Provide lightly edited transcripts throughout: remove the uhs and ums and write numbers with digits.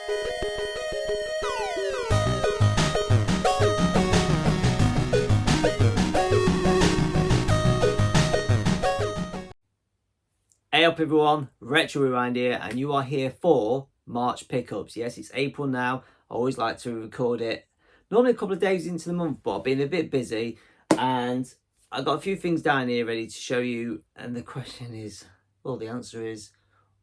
Hey up everyone, RetroRewind here, and you are here for March pickups. Yes, it's April now. I always like to record it normally a couple of days into the month, but I've been a bit busy and I've got a few things down here ready to show you. And the question is, well, the answer is,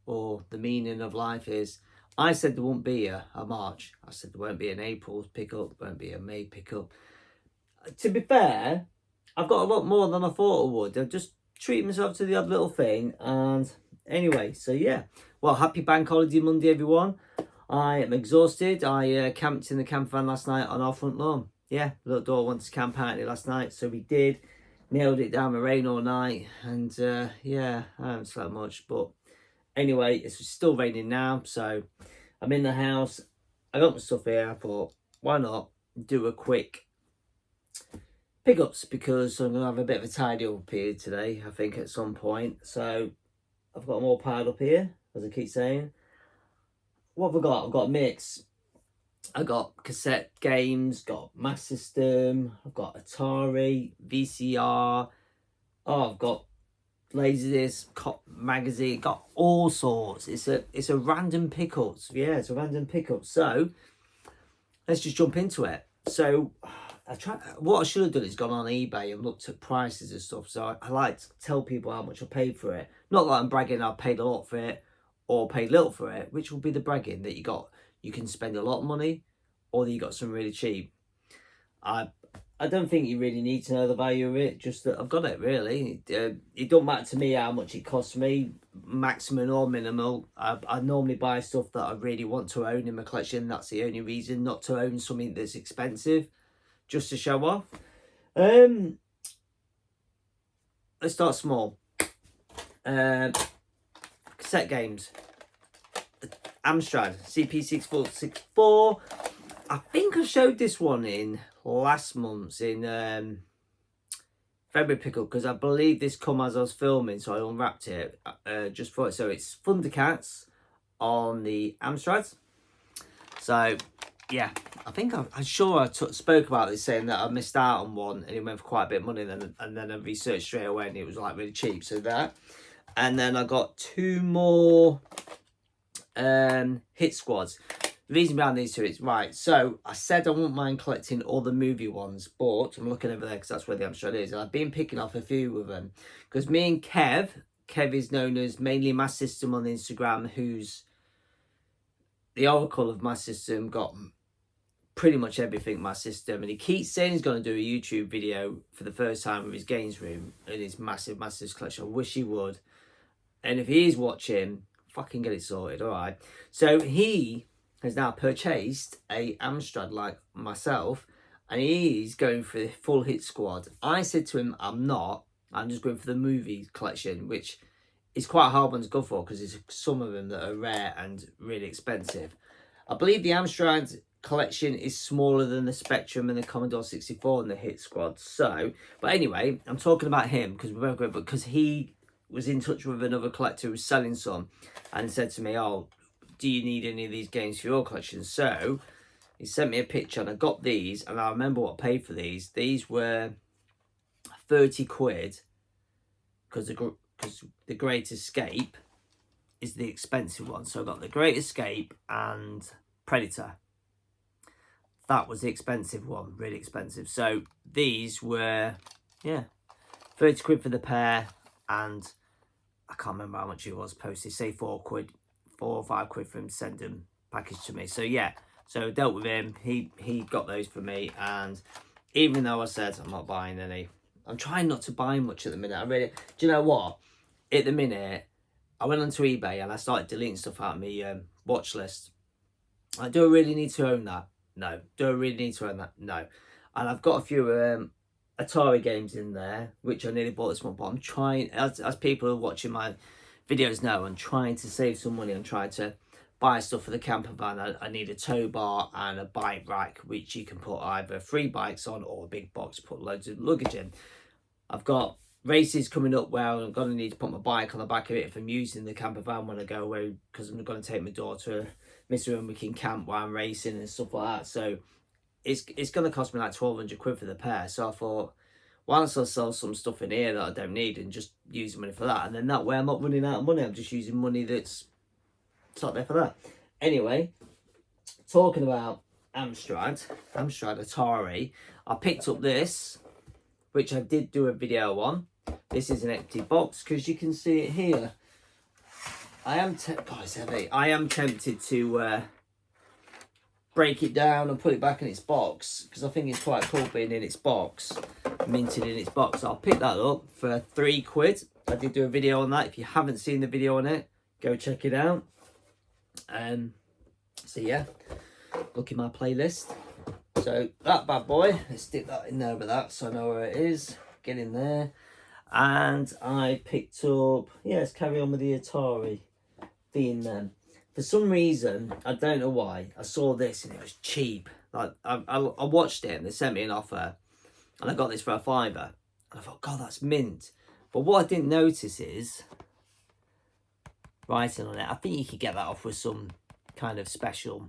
or the meaning of life is, I said there won't be a March. I said there won't be an April pickup, there won't be a May pickup. To be fair, I've got a lot more than I thought I would. I've just treat myself to the odd little thing. And anyway, so yeah, well, happy bank holiday Monday everyone. I am exhausted. I camped in the camper van last night on our front lawn. Yeah, little daughter wanted to camp out here last night, so we did. Nailed it down with rain all night, and yeah, I haven't slept much, but anyway, it's still raining now, so I'm in the house. I got my stuff here. I thought, why not do a quick pickups, because I'm gonna have a bit of a tidy up here today, I think, at some point. So I've got them all piled up here, as I keep saying. What have I got? I've got a mix. I got cassette games, got Master System, I've got Atari, VCR. Oh, I've got LaserDisc, Magazine, got all sorts. It's a random pickups. Yeah, it's a random pickup. So let's just jump into it. So what I should have done is gone on eBay and looked at prices and stuff. So I like to tell people how much I paid for it. Not that I'm bragging I paid a lot for it or paid little for it, which will be the bragging that you can spend a lot of money or that you got some really cheap. I don't think you really need to know the value of it, just that I've got it, really. It don't matter to me how much it costs me, maximum or minimal. I normally buy stuff that I really want to own in my collection. That's the only reason, not to own something that's expensive, just to show off. Let's start small. Cassette games. Amstrad CP6464. I think I showed this one in last month's in February pickup, because I believe this come as I was filming, so I unwrapped it just for it. So it's Thundercats on the Amstrad. So yeah, I think I'm sure I spoke about this, saying that I missed out on one and it went for quite a bit of money, and then I researched straight away and it was like really cheap. So that, and then I got two more hit squads. The reason behind these two is, right, so I said I wouldn't mind collecting all the movie ones, but I'm looking over there because that's where the Amstrad is, and I've been picking off a few of them because me and Kev is known as mainly My System on Instagram, who's the oracle of My System, got pretty much everything My System, and he keeps saying he's going to do a YouTube video for the first time with his games room and his massive collection. I wish he would, and if he is watching, fucking get it sorted. All right, so he has now purchased a Amstrad like myself, and he's going for the full hit squad. I said to him, I'm just going for the movie collection, which is quite a hard one to go for because there's some of them that are rare and really expensive. I believe the Amstrad collection is smaller than the Spectrum and the Commodore 64 and the hit squad. So, but anyway, I'm talking about him because we're both good, because he was in touch with another collector who was selling some and said to me, oh, do you need any of these games for your collection? So he sent me a picture and I got these, and I remember what I paid for these. These were 30 quid because the Great Escape is the expensive one. So I got the Great Escape and Predator. That was the expensive one, really expensive. So these were, yeah, 30 quid for the pair, and I can't remember how much it was posted, say 4 or 5 quid for him to send them packaged to me. So yeah, so I dealt with him. He got those for me, and even though I said I'm not buying any, I'm trying not to buy much at the minute. I really, do you know what? At the minute, I went onto eBay and I started deleting stuff out of my watch list. Do I really need to own that? No. Do I really need to own that? No. And I've got a few Atari games in there, which I nearly bought this month, but I'm trying, as people who are watching my videos know, I'm trying to save some money. I'm trying to buy stuff for the camper van. I need a tow bar and a bike rack, which you can put either 3 bikes on or a big box, put loads of luggage in. I've got races coming up where I'm going to need to put my bike on the back of it if I'm using the camper van when I go away, because I'm going to take my daughter messing around making camp while I'm racing and stuff like that. So it's going to cost me like 1,200 quid for the pair. So I thought, whilst I sell some stuff in here that I don't need and just use the money for that, and then that way I'm not running out of money. I'm just using money that's out there for that. Anyway, talking about Amstrad Atari, I picked up this, which I did do a video on. This is an empty box because you can see it here. God, it's heavy. I am tempted to break it down and put it back in its box because I think it's quite cool being in its box, minted in its box. I'll pick that up for £3. I did do a video on that. If you haven't seen the video on it, go check it out. So yeah, look in my playlist. So that bad boy, let's stick that in there with that so I know where it is. Get in there. And I picked up, yeah, let's carry on with the Atari being them. For some reason, I don't know why, I saw this and it was cheap. Like I watched it and they sent me an offer and I got this for £5. And I thought, God, that's mint. But what I didn't notice is writing on it. I think you could get that off with some kind of special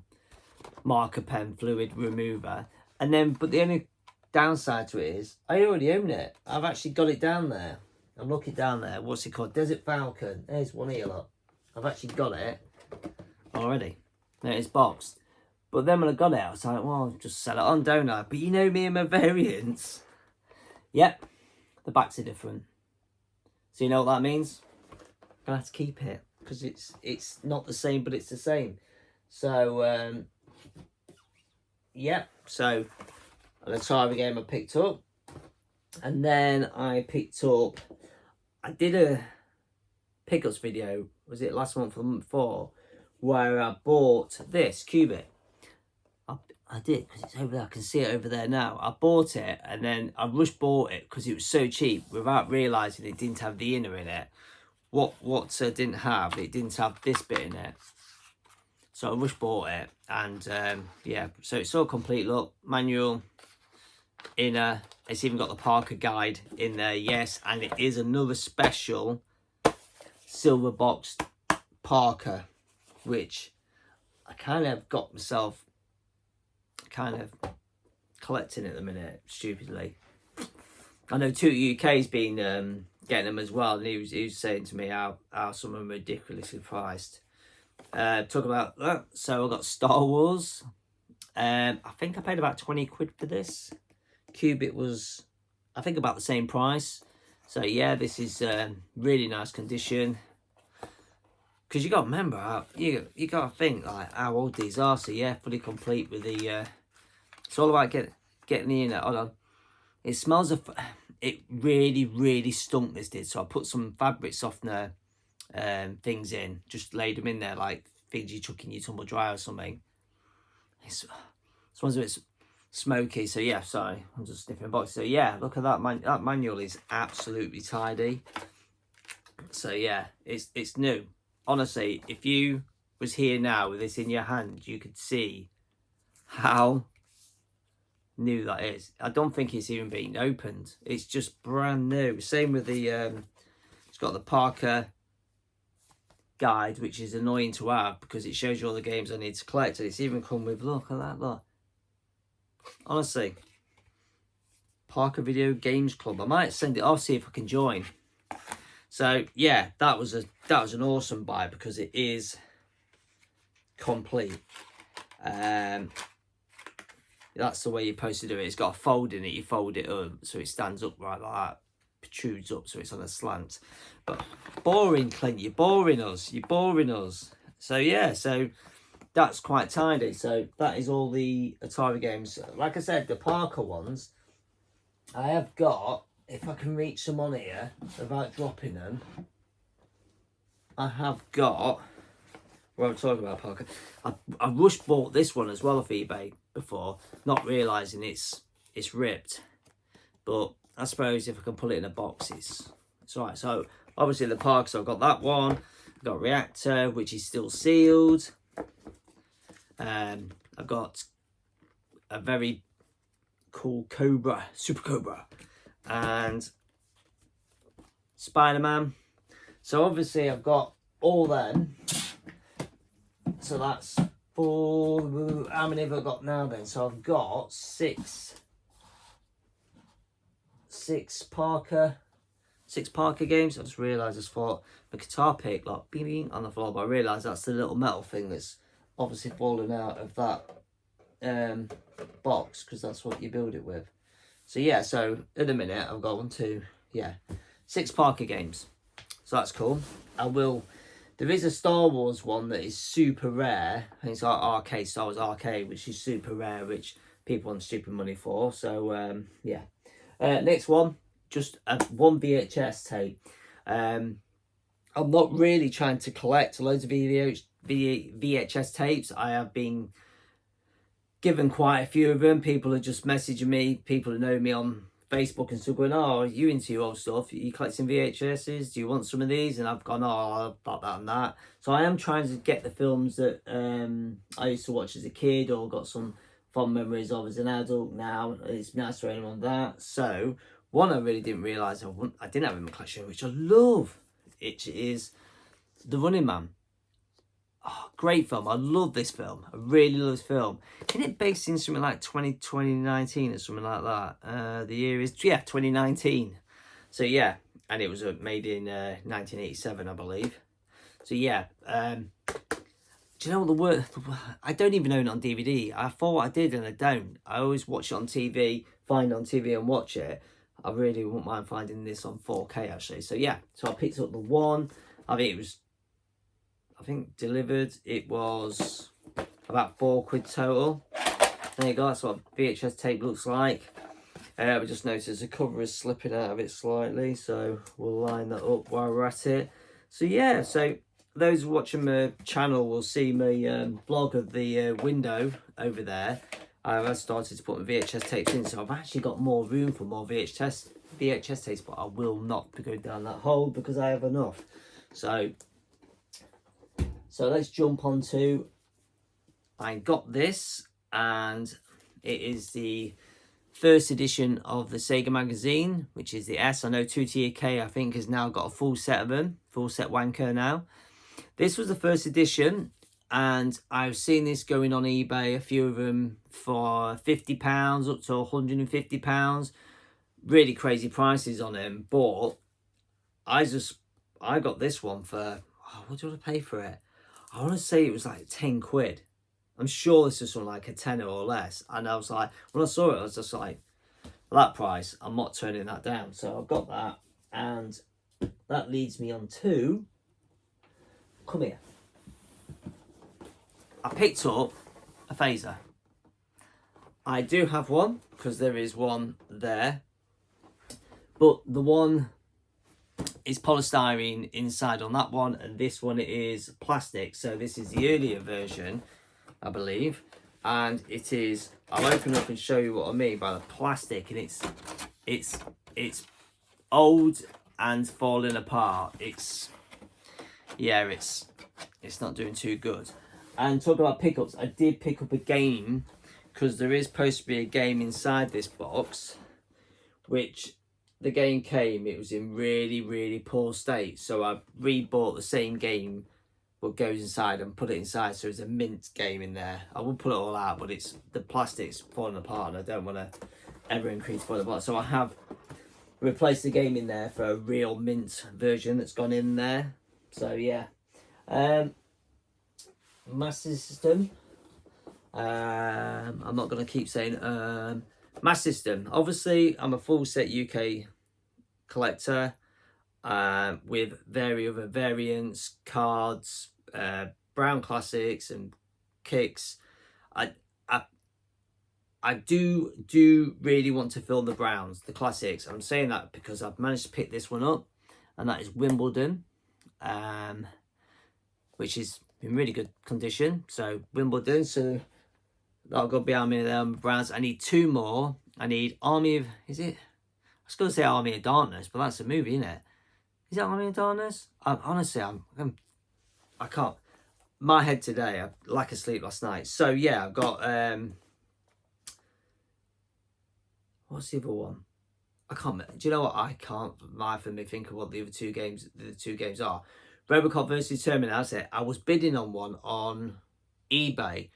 marker pen fluid remover. And then, but the only downside to it is I already own it. I've actually got it down there. I'm looking down there. What's it called? Desert Falcon. There's one here, look. I've actually got it already. There it's boxed. But then when I got it, I was like, well, I'll just sell it on, don't I? But you know me and my variants. Yep, the backs are different. So you know what that means? I'm gonna have to keep it because it's not the same, but it's the same. So yeah. So an Atari game I picked up, and then I picked up. I did a pickups video. Was it last month or the month before? Where I bought this Cubit. I did because it's over there. I can see it over there now. I bought it and then I rushed bought it because it was so cheap without realising it didn't have the inner in it. What didn't have, it didn't have this bit in it. So I rushed bought it and yeah, so it's all complete. Look, manual, inner. It's even got the Parker guide in there, yes, and it is another special silver boxed Parker, which I kind of got myself kind of collecting at the minute, stupidly. I know UK's been getting them as well, and he was saying to me how some of them are ridiculously priced. Talk about that. So I got Star Wars. I think I paid about 20 quid for this. Cubit was, I think, about the same price. So yeah, this is really nice condition. Because you got to remember, how, you got to think like how old these are. So yeah, fully complete with the. It's all about getting the inner. Hold on. It smells of. It really stunk. This did. So I put some fabric softener things in. Just laid them in there like things you chuck in your tumble dryer or something. It smells a bit smoky. So yeah, sorry, I'm just sniffing a box. So yeah, look at that. That manual is absolutely tidy. So yeah, it's new. Honestly, if you was here now with this in your hand, you could see how new that is. I don't think it's even been opened. It's just brand new. Same with the it's got the Parker guide, which is annoying to have because it shows you all the games I need to collect, and it's even come with, look at that, look. Honestly, Parker Video Games Club. I might send it off, see if I can join. So yeah, that was an awesome buy because it is complete. That's the way you're supposed to do it. It's got a fold in it. You fold it up so it stands up right like that, protrudes up so it's on a slant. But boring, Clint. You're boring us. You're boring us. So yeah, so that's quite tidy. So that is all the Atari games. Like I said, the Parker ones, I have got. If I can reach them on here without dropping them, I have got. What I'm talking about, Parker. I rush bought this one as well off eBay before, not realising it's ripped. But I suppose if I can put it in a box, it's alright. So obviously the Parker, so I've got that one. I've got Reactor, which is still sealed. I've got a very cool Cobra, Super Cobra, and Spider-Man. So obviously I've got all them. So that's 4, how many have I got now then? So I've got six Parker games. I just realised, I just thought the guitar pick, like, bing, bing, on the floor, but I realised that's the little metal thing that's obviously fallen out of that box, because that's what you build it with. So yeah, so in a minute I've got 6 Parker games. So that's cool. There is a Star Wars one that is super rare. I think it's like arcade, Star Wars Arcade, which is super rare, which people want stupid money for. So yeah. Next one, just one VHS tape. I'm not really trying to collect loads of VHS tapes. I have been given quite a few of them. People are just messaging me. People who know me on Facebook and stuff going, "Oh, are you into your old stuff? Are you collecting VHSs? Do you want some of these?" And I've gone, "Oh, I've got that and that." So I am trying to get the films that I used to watch as a kid, or got some fond memories of as an adult now. It's nice to own on that. So one I really didn't realise I didn't have in my collection, which I love. It is The Running Man. Oh, great film. I love this film. I really love this film. Isn't it based in something like 2019 or something like that? The year is, 2019. So yeah, and it was made in 1987, I believe. So yeah, do you know what the word? I don't even own it on DVD. I thought I did and I don't. I always watch it on TV, find it on TV and watch it. I really wouldn't mind finding this on 4K actually. So yeah, so I picked up the one. I think delivered, it was about £4 total. There you go, that's what a VHS tape looks like. We just noticed the cover is slipping out of it slightly, so we'll line that up while we're at it. So yeah, so those watching my channel will see my vlog of the window over there. I've started to put my VHS tapes in, so I've actually got more room for more VHS tapes, but I will not be going down that hole because I have enough. So let's jump on to, I got this, and it is the first edition of the Sega Magazine, which is the S. I know 2TK, I think, has now got a full set of them, full set wanker now. This was the first edition, and I've seen this going on eBay, a few of them for £50 up to £150. Really crazy prices on them, but I got this one for, what do you want to pay for it? I want to say it was like 10 quid. I'm sure this was something like a tenner or less. And I was like, when I saw it, I was just like, for that price, I'm not turning that down. So I've got that. And that leads me on to, come here. I picked up a phaser. I do have one, because there is one there. But the one is polystyrene inside on that one, and this one is plastic. So this is the earlier version, I believe, and it is, I'll open up and show you what I mean by the plastic, and it's old and falling apart. It's not doing too good. And talking about pickups, I did pick up a game, because there is supposed to be a game inside this box, which the game came, it was in really, really poor state. So I rebought the same game, what goes inside, and put it inside. So it's a mint game in there. I will put it all out, but it's the plastic's falling apart, and I don't want to ever increase for the box. So I have replaced the game in there for a real mint version that's gone in there. So yeah. Master System. I'm not going to keep saying Master System. Obviously, I'm a full set UK collector with other variants, cards, brown classics and kicks. I do really want to fill the browns, the classics. I'm saying that because I've managed to pick this one up, and that is Wimbledon, which is in really good condition. So Wimbledon, so that'll go behind me there. Browns. I need 2 more. I need Army of, is it? I was going to say Army of Darkness, but that's a movie, isn't it? Is it Army of Darkness? Honestly, I can't. My head today, I lack of sleep last night. So yeah, I've got what's the other one? I can't. Do you know what? I can't for me think of what the other two games are. Robocop versus Terminator. That's it. I was bidding on one on eBay,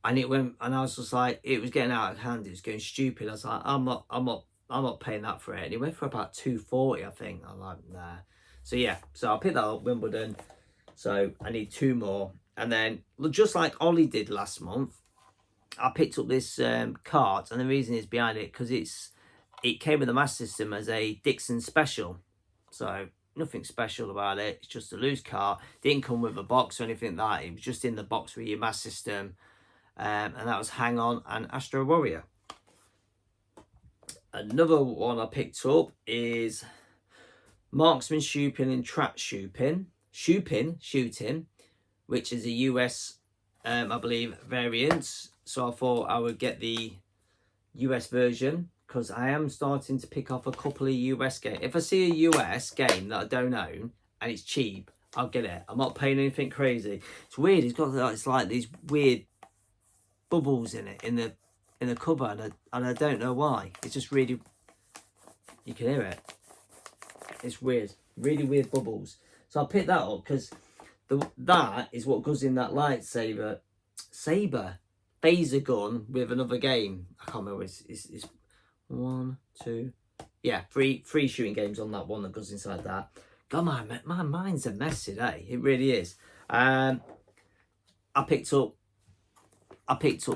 and it went, and I was just like, it was getting out of hand, it was going stupid. I was like, I'm not paying that for it. And it went for about 240, I think. I'm like, nah. So yeah, so I picked that up, Wimbledon. So I need 2 more. And then, just like Ollie did last month, I picked up this cart, and the reason is behind it, because it came with the Master System as a Dixon Special. So nothing special about it, it's just a loose cart. Didn't come with a box or anything like that, it was just in the box with your Master System. And that was Hang On and Astro Warrior. Another one I picked up is Marksman Shooting and Trap Shooting, which is a US, I believe, variant. So I thought I would get the US version, because I am starting to pick off a couple of US games. If I see a US game that I don't own and it's cheap, I'll get it. I'm not paying anything crazy. It's weird. It's like these weird bubbles in it in the cover, and I don't know why. It's just really, you can hear it. It's weird, really weird bubbles. So I picked that up because that is what goes in that lightsaber phaser gun with another game. I can't remember. It's 1, 2, yeah, three shooting games on that one that goes inside that. God, my mind's a mess today. It really is. I picked up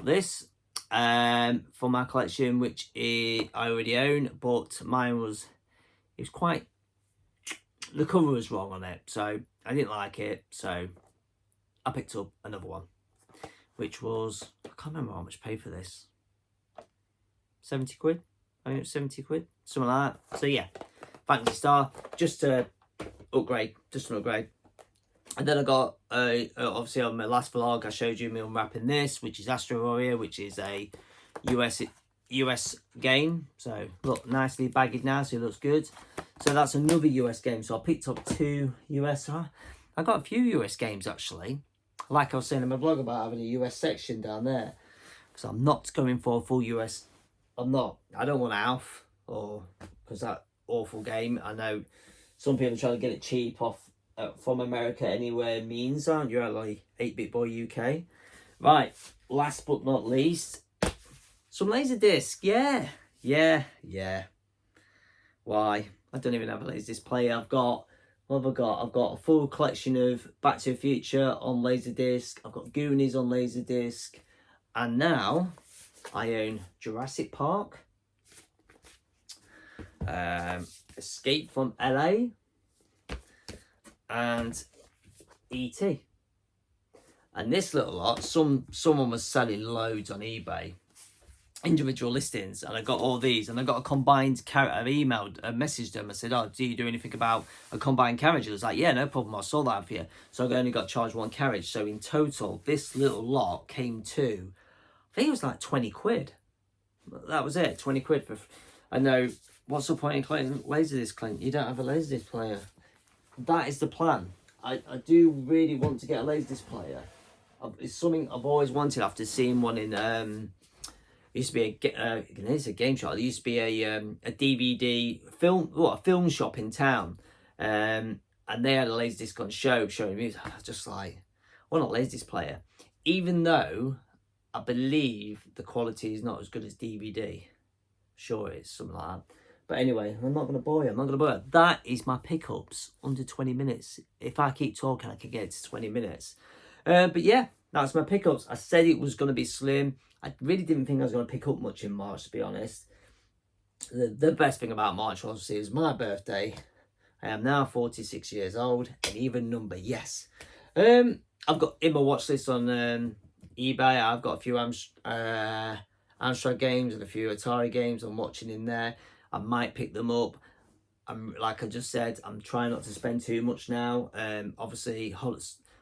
this for my collection, which I already own, but mine was, the cover was wrong on it, so I didn't like it, so I picked up another one, which was, I can't remember how much I paid for this, 70 quid, I think it was 70 quid, something like that. So yeah, Fantasy Star, just to upgrade, And then I got, obviously on my last vlog, I showed you me unwrapping this, which is Astro Warrior, which is a US game. So look, nicely bagged now, so it looks good. So that's another US game. So I picked up 2 US. I got a few US games actually. Like I was saying in my vlog about having a US section down there. Because I'm not going for a full US. I'm not. I don't want Alf, because that awful game. I know some people are trying to get it cheap off from America anywhere means, aren't you? Like 8-Bit Boy UK. Right, last but not least, some LaserDisc. Yeah. Why? I don't even have a LaserDisc player. What have I got? I've got a full collection of Back to the Future on LaserDisc. I've got Goonies on LaserDisc. And now I own Jurassic Park, Escape from LA, and E.T. And this little lot, someone was selling loads on eBay, individual listings, and I got all these, and I got a combined carriage. I messaged them. I said, "Oh, do you do anything about a combined carriage?" I was like, "Yeah, no problem. I saw that for you." So I only got charged 1 carriage. So in total, this little lot came to, I think it was like 20 quid. That was it, 20 quid for. I know. What's the point in collecting LaserDisc, Clint? You don't have a LaserDisc player. That is the plan. I do really want to get a LaserDisc player. It's something I've always wanted after seeing one in used to be it's a game shop. There used to be a DVD film shop in town, and they had a LaserDisc on show showing music. I was just like, well, not LaserDisc player, even though I believe the quality is not as good as DVD. Sure, it's something like that. But anyway, I'm not going to bore you. That is my pickups, under 20 minutes. If I keep talking, I can get it to 20 minutes. But yeah, that's my pickups. I said it was going to be slim. I really didn't think I was going to pick up much in March, to be honest. The best thing about March, obviously, is my birthday. I am now 46 years old, an even number, yes. I've got in my watch list on eBay, I've got a few Amstrad games and a few Atari games I'm watching in there. I might pick them up. Like I just said, I'm trying not to spend too much now. Obviously,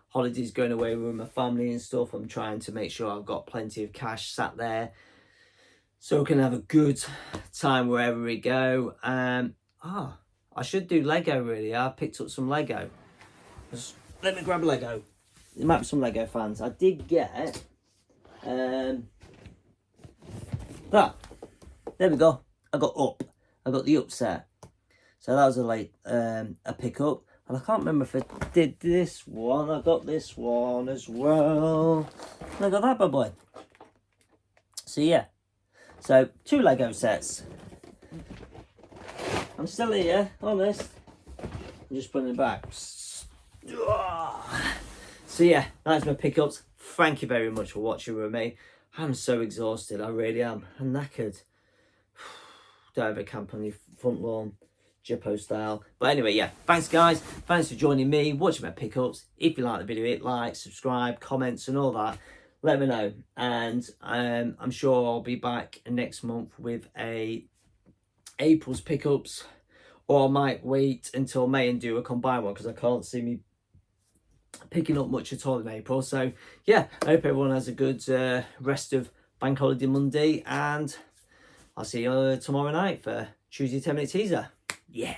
holidays going away with my family and stuff. I'm trying to make sure I've got plenty of cash sat there, so we can have a good time wherever we go. I should do Lego, really. I picked up some Lego. Let me grab a Lego. There might be some Lego fans. I did get that. There we go. I got the Up set. So that was a pickup. And I can't remember if I did this one. I got this one as well. And I got that bad boy. So yeah. So 2 Lego sets. I'm still here, honest. I'm just putting it back. So yeah, that's my pickups. Thank you very much for watching with me. I'm so exhausted, I really am. I'm knackered. Don't ever camp on your front lawn, Jippo style. But anyway, yeah, thanks guys. Thanks for joining me, watching my pickups. If you like the video, hit like, subscribe, comments and all that. Let me know. And I'm sure I'll be back next month with a April's pickups. Or I might wait until May and do a combined one because I can't see me picking up much at all in April. So yeah, I hope everyone has a good rest of Bank Holiday Monday, and I'll see you tomorrow night for Tuesday 10-minute teaser. Yeah.